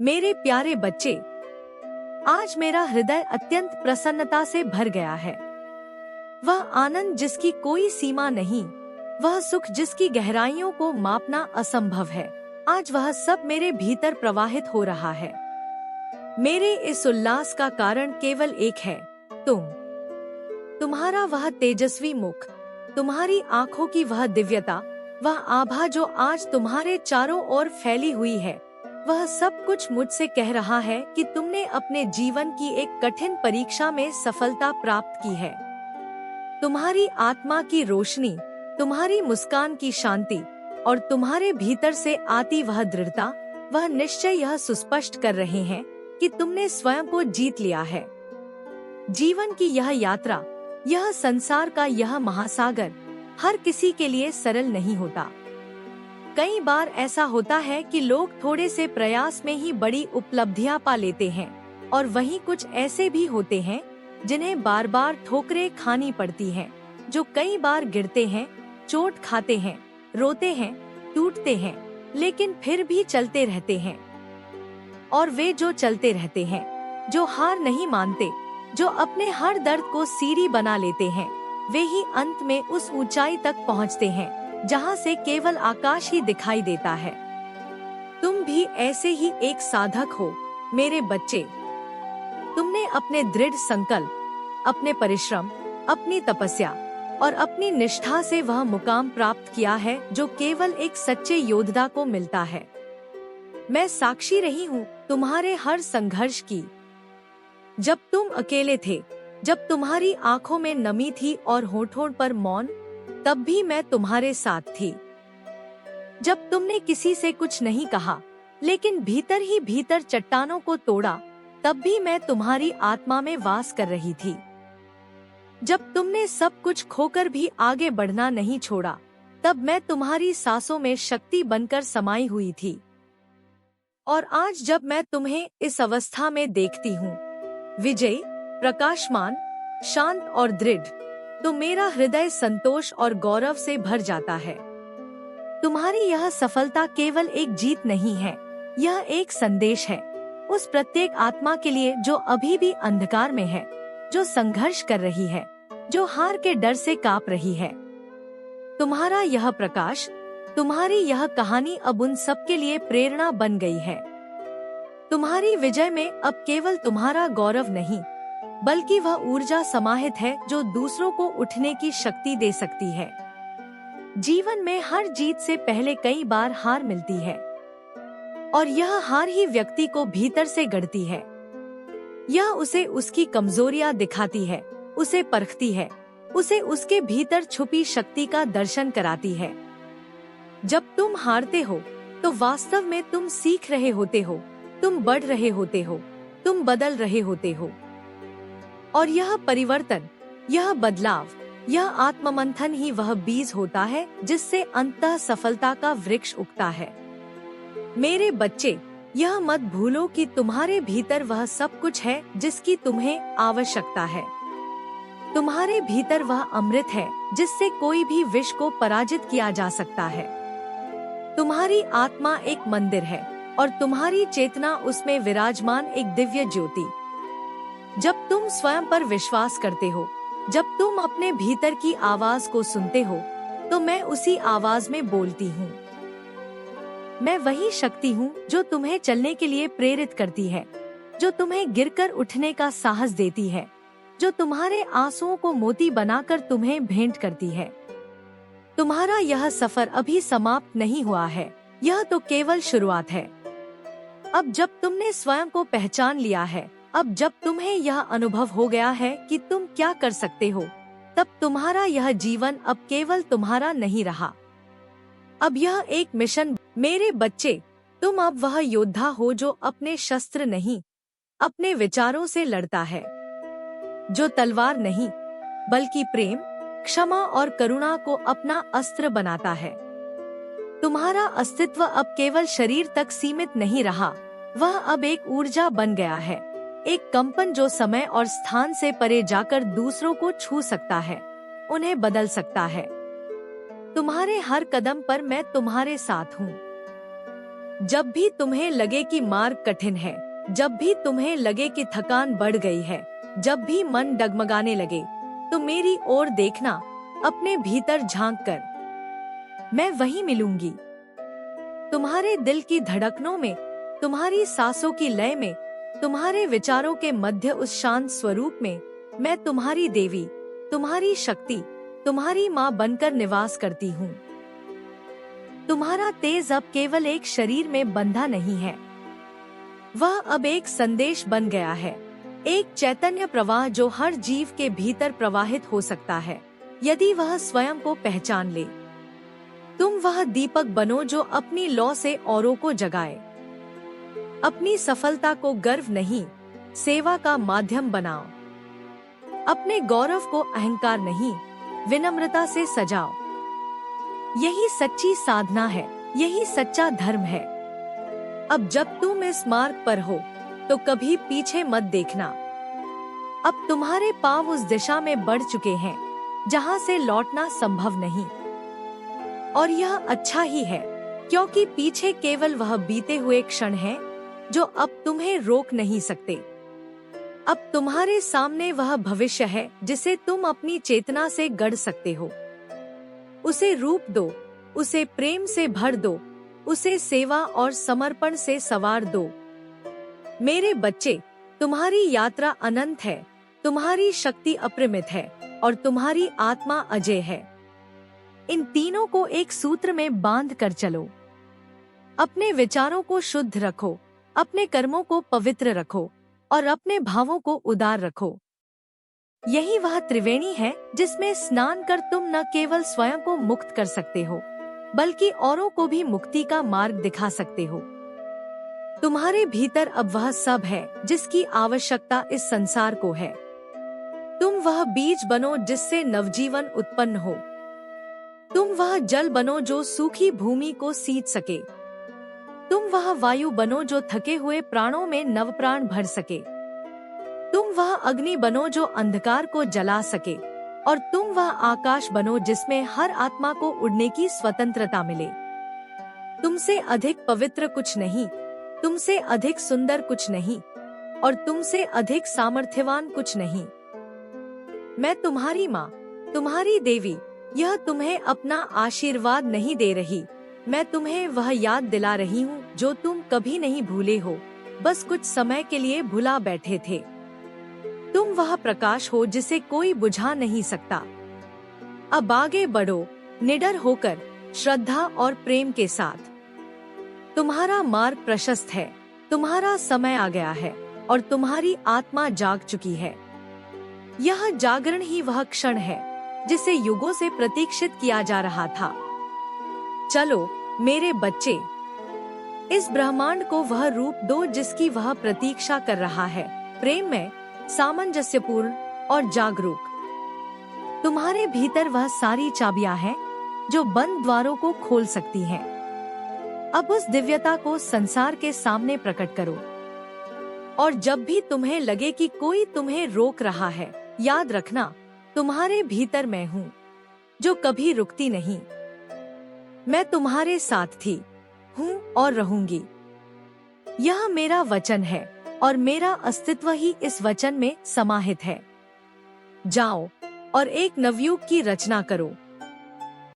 मेरे प्यारे बच्चे, आज मेरा हृदय अत्यंत प्रसन्नता से भर गया है। वह आनंद जिसकी कोई सीमा नहीं, वह सुख जिसकी गहराइयों को मापना असंभव है, आज वह सब मेरे भीतर प्रवाहित हो रहा है। मेरे इस उल्लास का कारण केवल एक है, तुम्हारा वह तेजस्वी मुख, तुम्हारी आंखों की वह दिव्यता, वह आभा जो आज तुम्हारे चारों ओर फैली हुई है। वह सब कुछ मुझसे कह रहा है कि तुमने अपने जीवन की एक कठिन परीक्षा में सफलता प्राप्त की है। तुम्हारी आत्मा की रोशनी, तुम्हारी मुस्कान की शांति और तुम्हारे भीतर से आती वह दृढ़ता, वह निश्चय यह सुस्पष्ट कर रहे हैं कि तुमने स्वयं को जीत लिया है। जीवन की यह यात्रा, यह संसार का यह महासागर हर किसी के लिए सरल नहीं होता। कई बार ऐसा होता है कि लोग थोड़े से प्रयास में ही बड़ी उपलब्धियां पा लेते हैं, और वहीं कुछ ऐसे भी होते हैं जिन्हें बार बार ठोकरें खानी पड़ती हैं, जो कई बार गिरते हैं, चोट खाते हैं, रोते हैं, टूटते हैं, लेकिन फिर भी चलते रहते हैं। और वे जो चलते रहते हैं, जो हार नहीं मानते, जो अपने हर दर्द को सीढ़ी बना लेते हैं, वे ही अंत में उस ऊंचाई तक पहुंचते हैं जहां से केवल आकाश ही दिखाई देता है। तुम भी ऐसे ही एक साधक हो मेरे बच्चे। तुमने अपने दृढ़ संकल्प, अपने परिश्रम, अपनी तपस्या और अपनी निष्ठा से वह मुकाम प्राप्त किया है जो केवल एक सच्चे योद्धा को मिलता है। मैं साक्षी रही हूँ तुम्हारे हर संघर्ष की। जब तुम अकेले थे, जब तुम्हारी आंखों में नमी थी और होठों पर मौन, तब भी मैं तुम्हारे साथ थी। जब तुमने किसी से कुछ नहीं कहा, लेकिन भीतर ही भीतर चट्टानों को तोड़ा, तब भी मैं तुम्हारी आत्मा में वास कर रही थी। जब तुमने सब कुछ खोकर भी आगे बढ़ना नहीं छोड़ा, तब मैं तुम्हारी सांसों में शक्ति बनकर समाई हुई थी। और आज जब मैं तुम्हें इस अवस्था में देखती हूँ, विजयी, प्रकाशमान, शांत और दृढ़, तो मेरा हृदय संतोष और गौरव से भर जाता है। तुम्हारी यह सफलता केवल एक जीत नहीं है, यह एक संदेश है उस प्रत्येक आत्मा के लिए जो अभी भी अंधकार में है, जो संघर्ष कर रही है, जो हार के डर से कांप रही है। तुम्हारा यह प्रकाश, तुम्हारी यह कहानी अब उन सबके लिए प्रेरणा बन गई है। तुम्हारी विजय में अब केवल तुम्हारा गौरव नहीं, बल्कि वह ऊर्जा समाहित है जो दूसरों को उठने की शक्ति दे सकती है। जीवन में हर जीत से पहले कई बार हार मिलती है, और यह हार ही व्यक्ति को भीतर से गढ़ती है। यह उसे उसकी कमजोरियां दिखाती है, उसे परखती है, उसे उसके भीतर छुपी शक्ति का दर्शन कराती है। जब तुम हारते हो, तो वास्तव में तुम सीख रहे होते हो, तुम बढ़ रहे होते हो, तुम बदल रहे होते हो। और यह परिवर्तन, यह बदलाव, यह आत्ममंथन ही वह बीज होता है जिससे अंततः सफलता का वृक्ष उगता है। मेरे बच्चे, यह मत भूलो कि तुम्हारे भीतर वह सब कुछ है जिसकी तुम्हें आवश्यकता है। तुम्हारे भीतर वह अमृत है जिससे कोई भी विष को पराजित किया जा सकता है। तुम्हारी आत्मा एक मंदिर है और तुम्हारी चेतना उसमें विराजमान एक दिव्य ज्योति। जब तुम स्वयं पर विश्वास करते हो, जब तुम अपने भीतर की आवाज को सुनते हो, तो मैं उसी आवाज में बोलती हूँ। मैं वही शक्ति हूँ जो तुम्हें चलने के लिए प्रेरित करती है, जो तुम्हें गिरकर उठने का साहस देती है, जो तुम्हारे आंसुओं को मोती बनाकर तुम्हें भेंट करती है। तुम्हारा यह सफर अभी समाप्त नहीं हुआ है, यह तो केवल शुरुआत है। अब जब तुमने स्वयं को पहचान लिया है, अब जब तुम्हें यह अनुभव हो गया है कि तुम क्या कर सकते हो, तब तुम्हारा यह जीवन अब केवल तुम्हारा नहीं रहा। अब यह एक मिशन। मेरे बच्चे, तुम अब वह योद्धा हो जो अपने शस्त्र नहीं, अपने विचारों से लड़ता है, जो तलवार नहीं, बल्कि प्रेम, क्षमा और करुणा को अपना अस्त्र बनाता है। तुम्हारा अस्तित्व अब केवल शरीर तक सीमित नहीं रहा, वह अब एक ऊर्जा बन गया है, एक कंपन जो समय और स्थान से परे जाकर दूसरों को छू सकता है, उन्हें बदल सकता है। तुम्हारे हर कदम पर मैं तुम्हारे साथ हूँ। जब भी तुम्हें लगे कि मार्ग कठिन है, जब भी तुम्हें लगे कि थकान बढ़ गई है, जब भी मन डगमगाने लगे, तो मेरी ओर देखना, अपने भीतर झांक कर। मैं वहीं मिलूंगी। तुम्हारे दिल की धड़कनों में, तुम्हारी सांसों की लय में, तुम्हारे विचारों के मध्य उस शांत स्वरूप में मैं तुम्हारी देवी, तुम्हारी शक्ति, तुम्हारी माँ बनकर निवास करती हूँ। तुम्हारा तेज अब केवल एक शरीर में बंधा नहीं है, वह अब एक संदेश बन गया है, एक चैतन्य प्रवाह जो हर जीव के भीतर प्रवाहित हो सकता है, यदि वह स्वयं को पहचान ले। तुम वह दीपक बनो जो अपनी लौ से औरों को जगाए। अपनी सफलता को गर्व नहीं, सेवा का माध्यम बनाओ। अपने गौरव को अहंकार नहीं, विनम्रता से सजाओ। यही सच्ची साधना है, यही सच्चा धर्म है। अब जब तुम इस मार्ग पर हो, तो कभी पीछे मत देखना। अब तुम्हारे पांव उस दिशा में बढ़ चुके हैं जहां से लौटना संभव नहीं। और यह अच्छा ही है, क्योंकि पीछे केवल वह बीते हुए क्षण हैं जो अब तुम्हें रोक नहीं सकते। अब तुम्हारे सामने वह भविष्य है जिसे तुम अपनी चेतना से गढ़ सकते हो। उसे रूप दो, उसे प्रेम से भर दो, उसे सेवा और समर्पण से संवार दो। मेरे बच्चे, तुम्हारी यात्रा अनंत है, तुम्हारी शक्ति अपरिमित है और तुम्हारी आत्मा अजय है। इन तीनों को एक सूत्र में बांध कर चलो। अपने विचारों को शुद्ध रखो, अपने कर्मों को पवित्र रखो और अपने भावों को उदार रखो। यही वह त्रिवेणी है जिसमें स्नान कर तुम न केवल स्वयं को मुक्त कर सकते हो, बल्कि औरों को भी मुक्ति का मार्ग दिखा सकते हो। तुम्हारे भीतर अब वह सब है जिसकी आवश्यकता इस संसार को है। तुम वह बीज बनो जिससे नवजीवन उत्पन्न हो। तुम वह जल बनो जो सूखी भूमि को सींच सके। तुम वह वायु बनो जो थके हुए प्राणों में नवप्राण भर सके। तुम वह अग्नि बनो जो अंधकार को जला सके और तुम वह आकाश बनो जिसमें हर आत्मा को उड़ने की स्वतंत्रता मिले। तुमसे अधिक पवित्र कुछ नहीं, तुमसे अधिक सुंदर कुछ नहीं और तुमसे अधिक सामर्थ्यवान कुछ नहीं। मैं तुम्हारी माँ, तुम्हारी देवी, यह तुम्हें अपना आशीर्वाद नहीं दे रही, मैं तुम्हें वह याद दिला रही हूँ जो तुम कभी नहीं भूले हो, बस कुछ समय के लिए भुला बैठे थे। तुम वह प्रकाश हो जिसे कोई बुझा नहीं सकता। अब आगे बढ़ो, निडर होकर, श्रद्धा और प्रेम के साथ। तुम्हारा मार्ग प्रशस्त है, तुम्हारा समय आ गया है और तुम्हारी आत्मा जाग चुकी है। यह जागरण ही वह क्षण है जिसे युगों से प्रतीक्षित किया जा रहा था। चलो मेरे बच्चे, इस ब्रह्मांड को वह रूप दो जिसकी वह प्रतीक्षा कर रहा है, प्रेममय, सामंजस्यपूर्ण और जागरूक। तुम्हारे भीतर वह सारी चाबियां हैं जो बंद द्वारों को खोल सकती हैं। अब उस दिव्यता को संसार के सामने प्रकट करो। और जब भी तुम्हें लगे कि कोई तुम्हें रोक रहा है, याद रखना, तुम्हारे भीतर मैं हूँ जो कभी रुकती नहीं। मैं तुम्हारे साथ थी, हूँ और रहूंगी। यह मेरा वचन है और मेरा अस्तित्व ही इस वचन में समाहित है। जाओ और एक नवयुग की रचना करो।